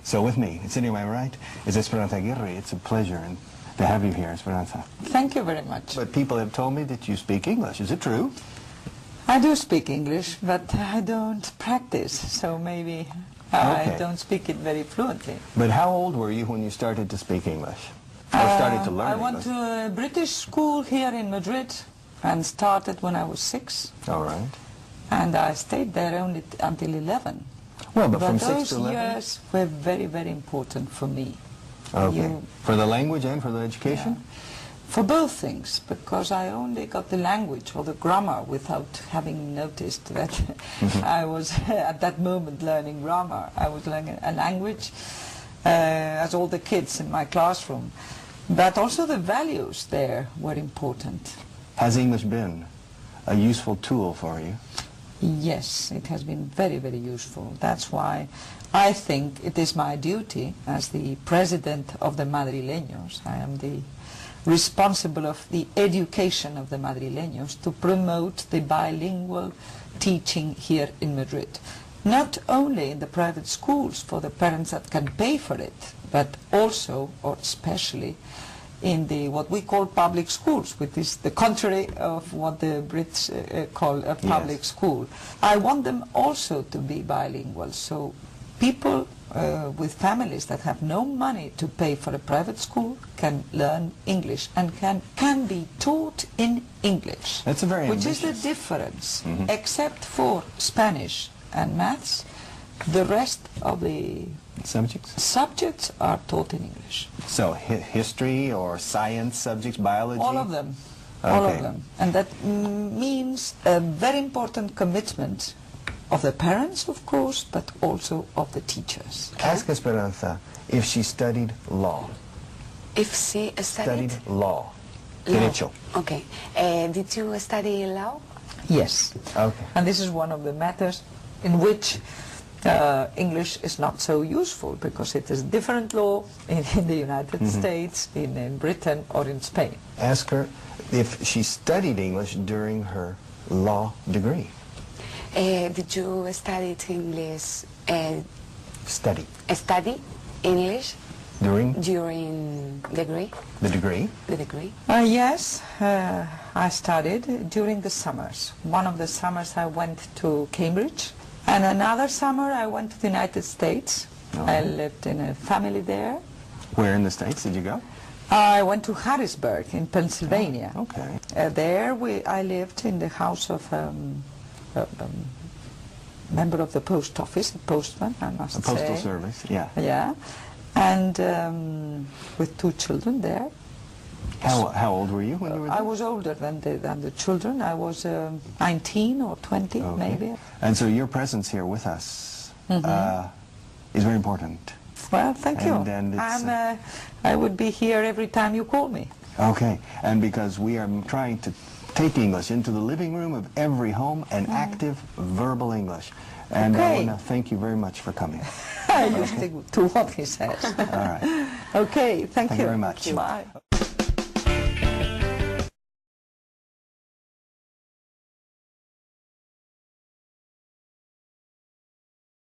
So with me, sitting to my right, is Esperanza Aguirre. It's a pleasure to have you here, Esperanza. Thank you very much. But people have told me that you speak English. Is it true? I do speak English, but I don't practice, so maybe I don't speak it very fluently. But how old were you when you started to speak English? Or started to learn I went to a British school here in Madrid and started when I was 6. All right. And I stayed there only until 11. Well, but from 6 those to 11? years were very, very important for me. Okay. For the language and for the education? Yeah. For both things, because I only got the language or the grammar without having noticed that I was at that moment learning grammar. I was learning a language as all the kids in my classroom. But also the values there were important. Has English been a useful tool for you? Yes, it has been very, very useful. That's why I think it is my duty as the president of the Madrileños. I am the responsible of the education of the Madrileños to promote the bilingual teaching here in Madrid. Not only in the private schools for the parents that can pay for it, but also, or especially, in the what we call public schools, which is the contrary of what the Brits call a public school. I want them also to be bilingual, so people with families that have no money to pay for a private school can learn English and can be taught in English. That's a very which ambitious. is the difference, except for Spanish and maths, the rest of the subjects are taught in English. So history or science subjects, biology? All of them. Okay. All of them. And that means a very important commitment of the parents, of course, but also of the teachers. Ask Esperanza if she studied law. If she studied law. law. Derecho. Okay. Did you study law? Yes. Okay. And this is one of the matters in which English is not so useful, because it is different law in the United States, in Britain, or in Spain. Ask her if she studied English during her law degree. Did you study English? Study. Study English During degree? the degree? The degree. Yes, I studied during the summers. One of the summers I went to Cambridge, and another summer I went to the United States. I lived in a family there. Where in the States did you go? I went to Harrisburg in Pennsylvania. Okay. There I lived in the house of a member of the post office, a postman, I must say. A postal service, yeah. Yeah, and with 2 children there. How old were you when you were there? I was older than the children. I was 19 or 20, maybe. And so your presence here with us is very important. Well, thank you. And it's, I would be here every time you call me. Okay, and because we are trying to take English into the living room of every home, and active verbal English. And I want to thank you very much for coming. I used to what he says. All right. Okay, thank you. Thank you very much. Bye.